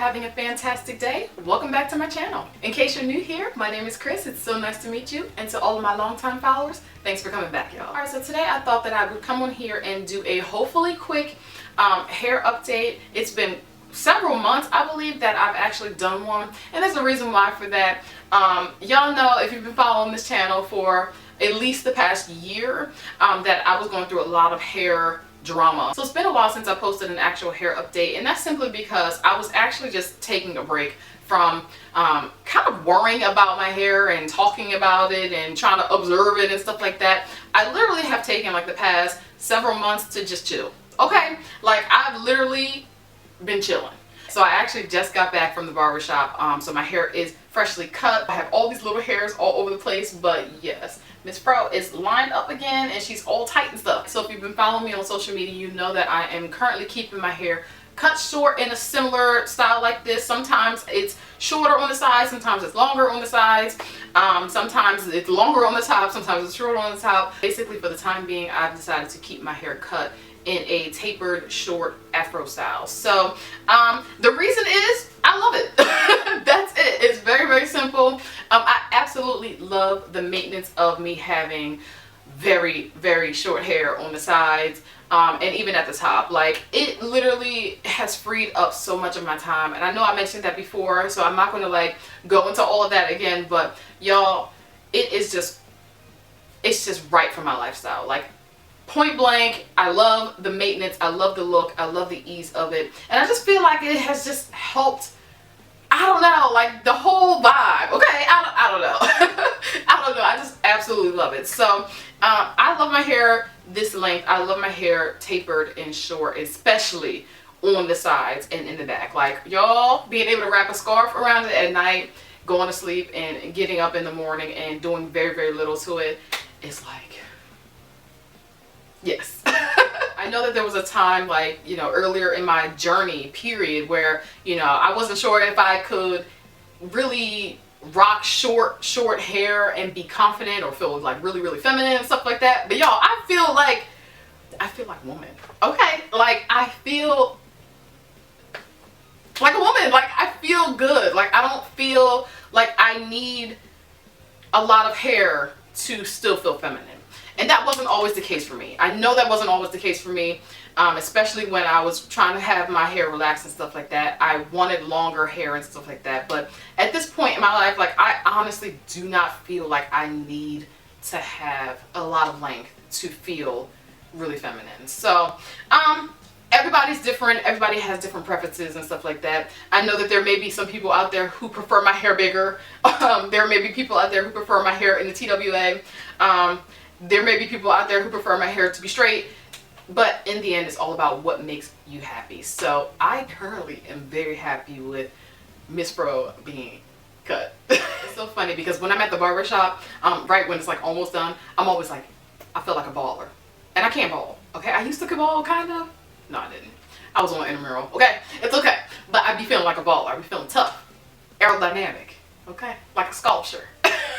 having a fantastic day. Welcome back to my channel. In case you're new here, my name is Chris. It's so nice to meet you. And to all of my longtime followers, thanks for coming back, y'all. Alright, so today I thought that I would come on here and do a hopefully quick hair update. It's been several months, I believe, that I've actually done one. And there's a reason why for that. Y'all know, if you've been following this channel for at least the past year, that I was going through a lot of hair drama. So it's been a while since I posted an actual hair update, and that's simply because I was actually just taking a break from kind of worrying about my hair and talking about it and trying to observe it and stuff like that. I literally have taken like the past several months to just chill. Okay, like I've literally been chilling. So I actually just got back from the barbershop, so my hair is freshly cut. I have all these little hairs all over the place, but yes, Miss Pro is lined up again and she's all tight and stuff. So if you've been following me on social media, you know that I am currently keeping my hair cut short in a similar style like this. Sometimes it's shorter on the sides, sometimes it's longer on the sides, sometimes it's longer on the top, sometimes it's shorter on the top. Basically, for the time being, I've decided to keep my hair cut in a tapered short afro style. So the reason is I love it. That's it. It's very, very simple. I absolutely love the maintenance of me having very, very short hair on the sides, and even at the top. Like, it literally has freed up so much of my time. And I know I mentioned that before, so I'm not going to like go into all of that again, but y'all, it's just right for my lifestyle. Like, point blank, I love the maintenance, I love the look, I love the ease of it, and I just feel like it has just helped, I don't know, like the whole vibe. Okay, I don't know. I don't know, I just absolutely love it. So I love my hair this length. I love my hair tapered and short, especially on the sides and in the back. Like, y'all, being able to wrap a scarf around it at night, going to sleep and getting up in the morning and doing very, very little to it, is like, yes. I know that there was a time, like, you know, earlier in my journey period where, you know, I wasn't sure if I could really rock short hair and be confident or feel like really, really feminine and stuff like that. But y'all, I feel like woman. Okay? Like, I feel like a woman. Like, I feel good. Like, I don't feel like I need a lot of hair to still feel feminine. And that wasn't always the case for me. I know that wasn't always the case for me, especially when I was trying to have my hair relaxed and stuff like that. I wanted longer hair and stuff like that. But at this point in my life, like, I honestly do not feel like I need to have a lot of length to feel really feminine. So, everybody's different. Everybody has different preferences and stuff like that. I know that there may be some people out there who prefer my hair bigger. There may be people out there who prefer my hair in the TWA. There may be people out there who prefer my hair to be straight, but in the end, it's all about what makes you happy. So I currently am very happy with Miss Pro being cut. It's so funny because when I'm at the barbershop, right when it's like almost done, I'm always like, I feel like a baller. And I can't ball, okay? I used to ball, kind of. No, I didn't. I was on intramural, okay? It's okay. But I be feeling like a baller. I be feeling tough, aerodynamic, okay? Like a sculpture.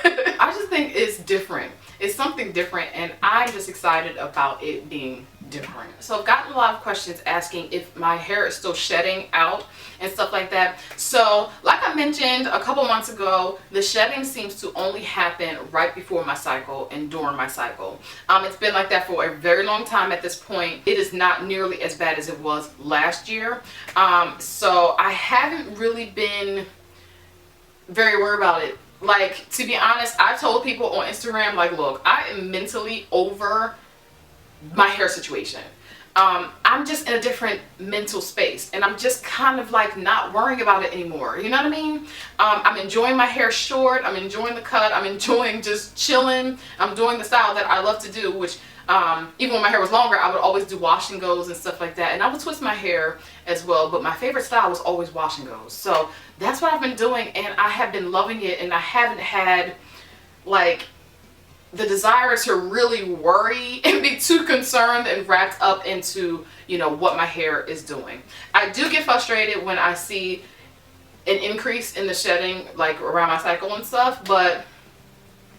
I just think it's different. It's something different, and I'm just excited about it being different. So I've gotten a lot of questions asking if my hair is still shedding out and stuff like that. So like I mentioned a couple months ago, the shedding seems to only happen right before my cycle and during my cycle. It's been like that for a very long time at this point. It is not nearly as bad as it was last year. So I haven't really been very worried about it. Like, to be honest, I've told people on Instagram, like, look, I am mentally over my hair situation. I'm just in a different mental space, and I'm just kind of like not worrying about it anymore. You know what I mean? I'm enjoying my hair short. I'm enjoying the cut. I'm enjoying just chilling. I'm doing the style that I love to do, which even when my hair was longer, I would always do wash and goes and stuff like that. And I would twist my hair as well, but my favorite style was always wash and goes. So that's what I've been doing, and I have been loving it, and I haven't had like the desire to really worry and be too concerned and wrapped up into, you know, what my hair is doing. I do get frustrated when I see an increase in the shedding, like around my cycle and stuff, but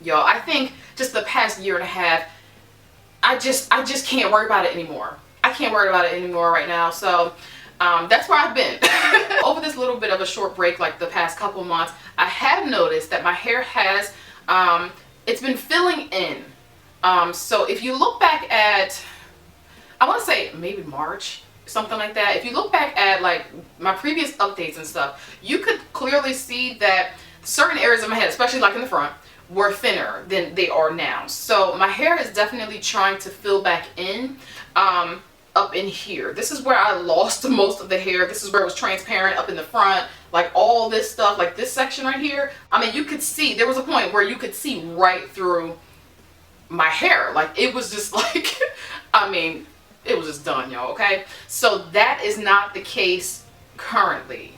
y'all, I think just the past year and a half, I just can't worry about it anymore. I can't worry about it anymore right now. So that's where I've been. over this little bit of a short break, like the past couple months, I have noticed that my hair has, it's been filling in. So if you look back at, I want to say maybe March, something like that. If you look back at like my previous updates and stuff, you could clearly see that certain areas of my head, especially like in the front, were thinner than they are now. So my hair is definitely trying to fill back in, up in here. This is where I lost most of the hair. This is where it was transparent up in the front, like all this stuff, like this section right here. I mean, you could see, there was a point where you could see right through my hair. Like it was just like, I mean, it was just done, y'all, okay? So that is not the case currently.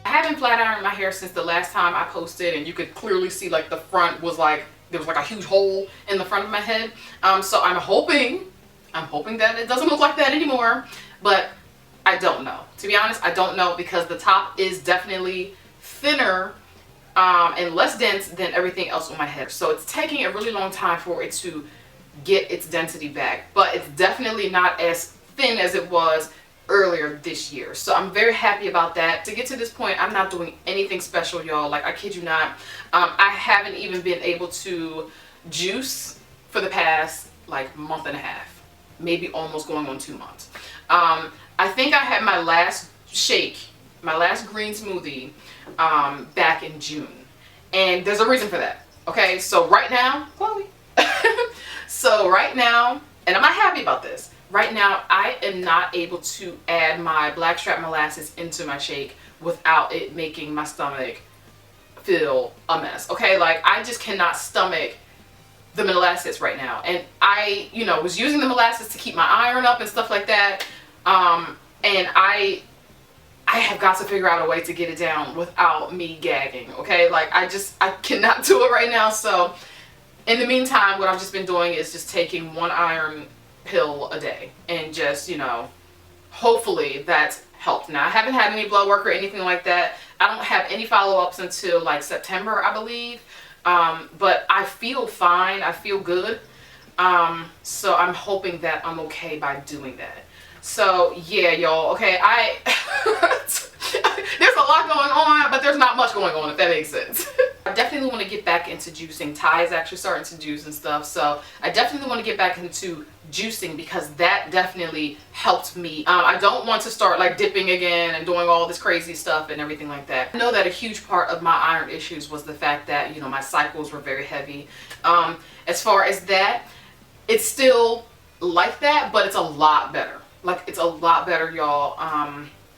I haven't flat ironed my hair since the last time I posted, and you could clearly see like the front was like, there was like a huge hole in the front of my head. So I'm hoping that it doesn't look like that anymore, but I don't know. To be honest, I don't know, because the top is definitely thinner and less dense than everything else on my head. So it's taking a really long time for it to get its density back, but it's definitely not as thin as it was earlier this year. So I'm very happy about that. To get to this point, I'm not doing anything special, y'all. Like, I kid you not. I haven't even been able to juice for the past like month and a half, maybe almost going on 2 months. I think I had my last shake, my last green smoothie back in June, and there's a reason for that. Okay, so right now, Chloe. So right now, and I'm not happy about this. Right now, I am not able to add my blackstrap molasses into my shake without it making my stomach feel a mess. Okay, like I just cannot stomach the molasses right now. And I, was using the molasses to keep my iron up and stuff like that. And I have got to figure out a way to get it down without me gagging. Okay, like I cannot do it right now. So in the meantime, what I've just been doing is just taking one iron pill a day, and just hopefully that's helped. Now, I haven't had any blood work or anything like that. I don't have any follow-ups until like September, I believe, but I feel fine. I feel good, so I'm hoping that I'm okay by doing that. So yeah, y'all, okay, there's a lot going on, but there's not much going on, if that makes sense. I definitely want to get back into juicing. Ty is actually starting to juice and stuff, so I definitely want to get back into juicing, because that definitely helped me. I don't want to start like dipping again and doing all this crazy stuff and everything like that. I know that a huge part of my iron issues was the fact that my cycles were very heavy. As far as that, it's still like that, but it's a lot better. Like, it's a lot better, y'all.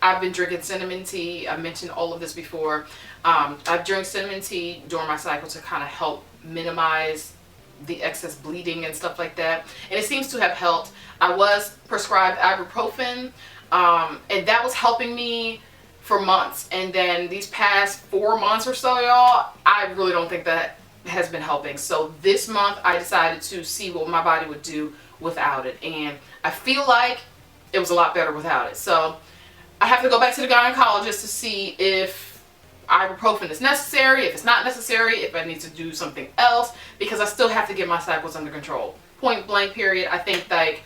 I've been drinking cinnamon tea. I mentioned all of this before. I drink cinnamon tea during my cycle to kind of help minimize the excess bleeding and stuff like that, and it seems to have helped. I was prescribed ibuprofen, and that was helping me for months, and then these past 4 months or so, y'all, I really don't think that has been helping. So this month I decided to see what my body would do without it, and I feel like it was a lot better without it. So I have to go back to the gynecologist to see if ibuprofen is necessary, if it's not necessary, if I need to do something else, because I still have to get my cycles under control. Point blank period. I think, like,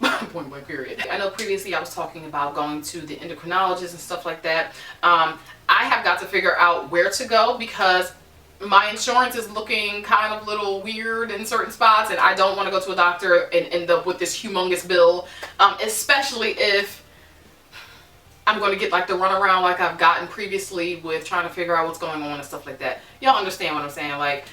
point blank period. I know previously I was talking about going to the endocrinologist and stuff like that. I have got to figure out where to go, because my insurance is looking kind of little weird in certain spots, and I don't want to go to a doctor and end up with this humongous bill, especially if I'm going to get like the runaround like I've gotten previously with trying to figure out what's going on and stuff like that. Y'all understand what I'm saying? Like,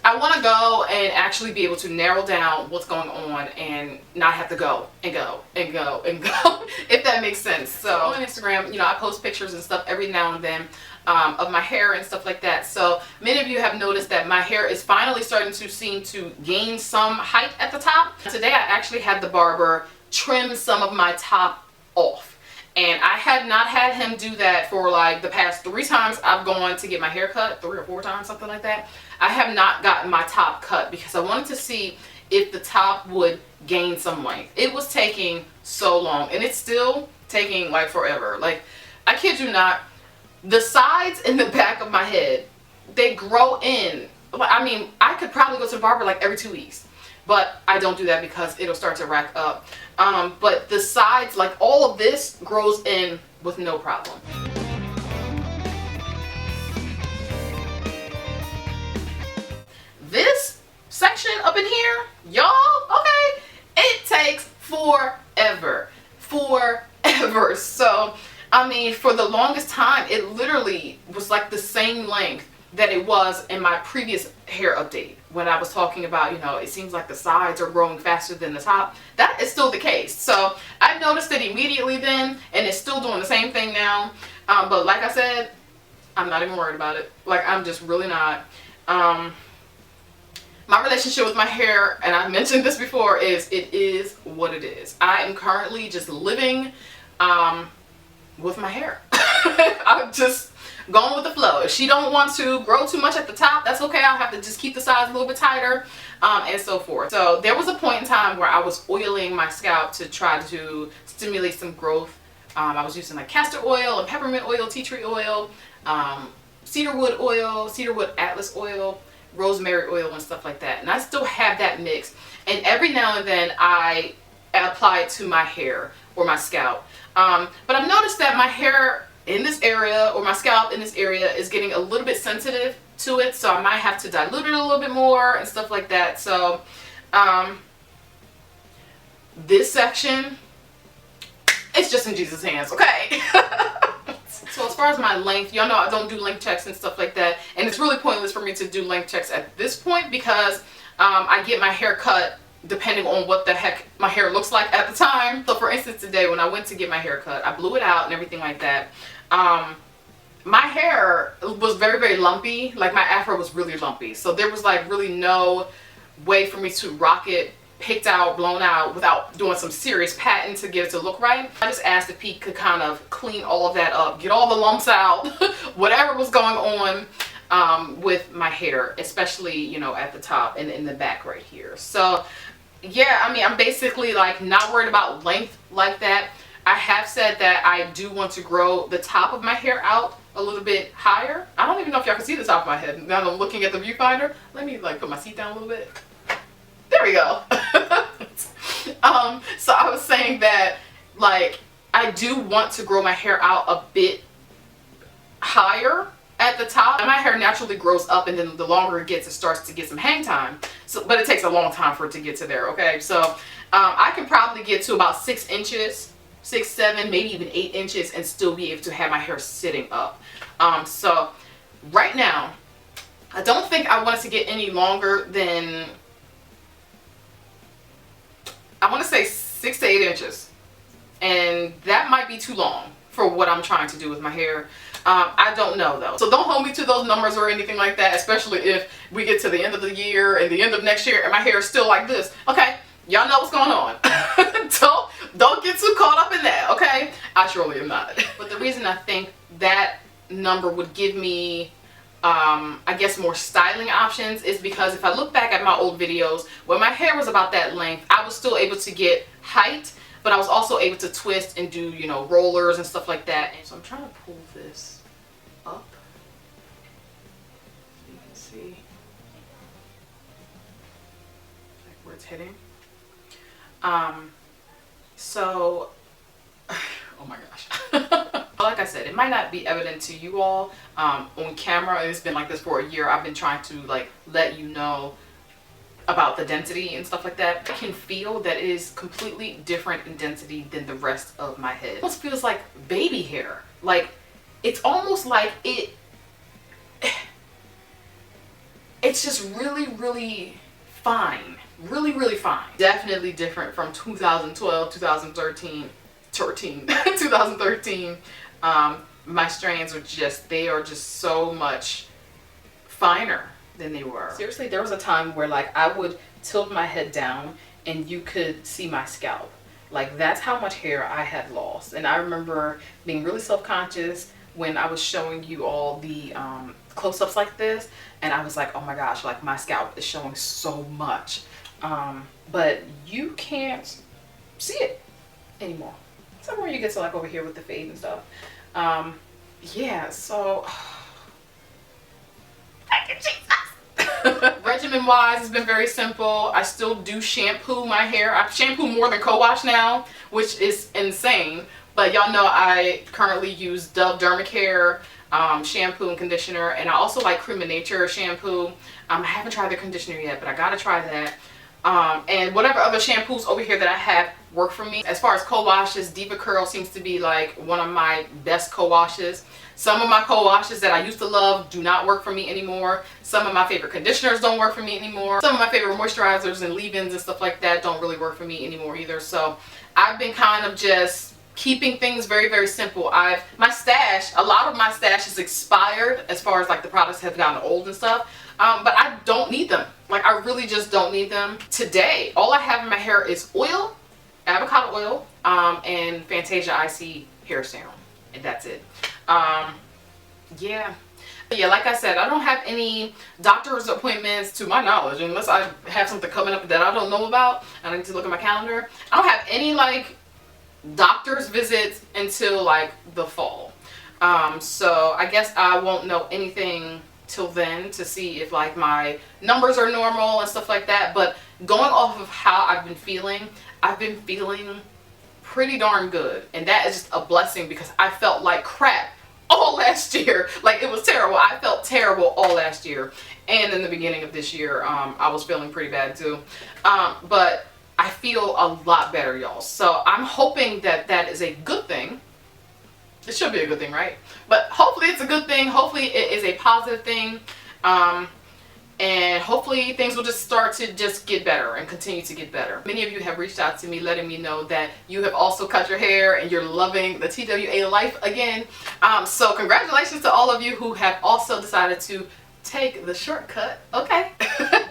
I want to go and actually be able to narrow down what's going on and not have to go and go and go and go, if that makes sense. So on Instagram, I post pictures and stuff every now and then of my hair and stuff like that. So many of you have noticed that my hair is finally starting to seem to gain some height at the top. Today I actually had the barber trim some of my top off. And I had not had him do that for like the past 3 times I've gone to get my hair cut, 3 or 4 times, something like that. I have not gotten my top cut because I wanted to see if the top would gain some length. It was taking so long, and it's still taking like forever. Like, I kid you not, the sides and the back of my head, they grow in. I mean, I could probably go to the barber like every 2 weeks, but I don't do that because it'll start to rack up. But the sides, like all of this grows in with no problem. This section up in here, y'all, okay, it takes forever. So, I mean, for the longest time, it literally was like the same length that it was in my previous hair update when I was talking about, you know, it seems like the sides are growing faster than the top. That is still the case. So I noticed it immediately then, and it's still doing the same thing now. But like I said, I'm not even worried about it. Like, I'm just really not. My relationship with my hair, and I've mentioned this before, is it is what it is. I am currently just living with my hair. I'm just going with the flow. If she don't want to grow too much at the top, that's okay. I'll have to just keep the sides a little bit tighter, and so forth. So there was a point in time where I was oiling my scalp to try to stimulate some growth. I was using like castor oil and peppermint oil, tea tree oil, cedarwood atlas oil, rosemary oil, and stuff like that. And I still have that mix. And every now and then I apply it to my hair or my scalp. But I've noticed that my hair in this area, or my scalp in this area, is getting a little bit sensitive to it, so I might have to dilute it a little bit more and stuff like that. So this section, it's just in Jesus' hands, okay? So as far as my length, y'all know I don't do length checks and stuff like that, and it's really pointless for me to do length checks at this point because I get my hair cut depending on what the heck my hair looks like at the time. So for instance, today when I went to get my hair cut, I blew it out and everything like that. My hair was very, very lumpy. Like, my afro was really lumpy. So there was like really no way for me to rock it picked out, blown out, without doing some serious patting to get it to look right. I just asked if he could kind of clean all of that up, get all the lumps out, whatever was going on with my hair, especially, you know, at the top and in the back right here. So yeah, I mean, I'm basically like not worried about length like that. I have said that I do want to grow the top of my hair out a little bit higher. I don't even know if y'all can see the top of my head now that I'm looking at the viewfinder. Let me like put my seat down a little bit. There we go. So I was saying that, like, I do want to grow my hair out a bit higher at the top. And my hair naturally grows up, and then the longer it gets, it starts to get some hang time. So, but it takes a long time for it to get to there, okay? So I can probably get to about 6 inches, 6, 7, maybe even 8 inches, and still be able to have my hair sitting up. So right now, I don't think I want it to get any longer than, I want to say 6 to 8 inches. And that might be too long for what I'm trying to do with my hair. I don't know though. So don't hold me to those numbers or anything like that, especially if we get to the end of the year and the end of next year and my hair is still like this. Okay, y'all know what's going on. Don't get too caught up in that, okay? I surely am not. But the reason I think that number would give me, I guess, more styling options is because if I look back at my old videos, when my hair was about that length, I was still able to get height, but I was also able to twist and do, you know, rollers and stuff like that. And so I'm trying to pull this up so you can see like where it's hitting. So, oh my gosh. Like I said, it might not be evident to you all on camera. It's been like this for a year. I've been trying to like let you know about the density and stuff like that. I can feel that it is completely different in density than the rest of my head. It almost feels like baby hair. Like, it's almost like it's just really, really fine. Really, really fine. Definitely different from 2012, 2013. 2013. My strands are just, they are just so much finer than they were. Seriously, there was a time where like I would tilt my head down and you could see my scalp. Like, that's how much hair I had lost. And I remember being really self-conscious when I was showing you all the close-ups like this, and I was like, oh my gosh, like my scalp is showing so much. But you can't see it anymore. Somewhere you get to like over here with the fade and stuff. Yeah, so thank you, Jesus. Regimen wise, it's been very simple. I still do shampoo my hair. I shampoo more than co-wash now, which is insane. But y'all know I currently use Dove Dermacare shampoo and conditioner, and I also like Cream of Nature shampoo. I haven't tried the conditioner yet, but I gotta try that. And whatever other shampoos over here that I have work for me. As far as co-washes, Diva Curl seems to be like one of my best co-washes. Some of my co-washes that I used to love do not work for me anymore. Some of my favorite conditioners don't work for me anymore. Some of my favorite moisturizers and leave-ins and stuff like that don't really work for me anymore either. So I've been kind of just keeping things very, very simple. My stash, a lot of my stash is expired as far as like the products have gotten old and stuff. But I don't need them. Like, I really just don't need them. Today, all I have in my hair is oil, avocado oil, and Fantasia IC hair serum. And that's it. Yeah. But yeah, like I said, I don't have any doctor's appointments to my knowledge, unless I have something coming up that I don't know about. I need to look at my calendar. I don't have any like doctor's visits until like the fall. So I guess I won't know anything till then to see if like my numbers are normal and stuff like that. But going off of how I've been feeling pretty darn good, and that is just a blessing, because I felt like crap all last year. Like, it was terrible. I felt terrible all last year, and in the beginning of this year I was feeling pretty bad too, but I feel a lot better, y'all. So I'm hoping that that is a good thing. It should be a good thing, right? But hopefully it's a good thing. Hopefully it is a positive thing. And hopefully things will just start to just get better and continue to get better. Many of you have reached out to me letting me know that you have also cut your hair and you're loving the TWA life again. So congratulations to all of you who have also decided to take the shortcut. Okay.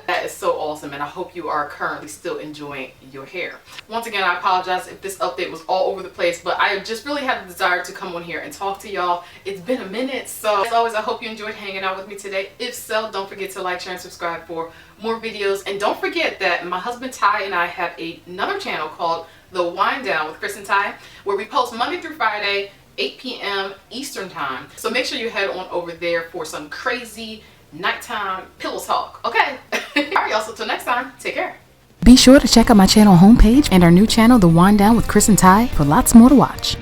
That is so awesome, and I hope you are currently still enjoying your hair. Once again, I apologize if this update was all over the place, but I just really had the desire to come on here and talk to y'all. It's been a minute, so as always, I hope you enjoyed hanging out with me today. If so, don't forget to like, share, and subscribe for more videos. And don't forget that my husband Ty and I have another channel called The Wind Down with Chris and Ty, where we post Monday through Friday, 8 p.m. Eastern time. So make sure you head on over there for some crazy nighttime pillow talk, okay? Alright, y'all, so till next time, take care. Be sure to check out my channel homepage and our new channel, The Wind Down with Chris and Ty, for lots more to watch.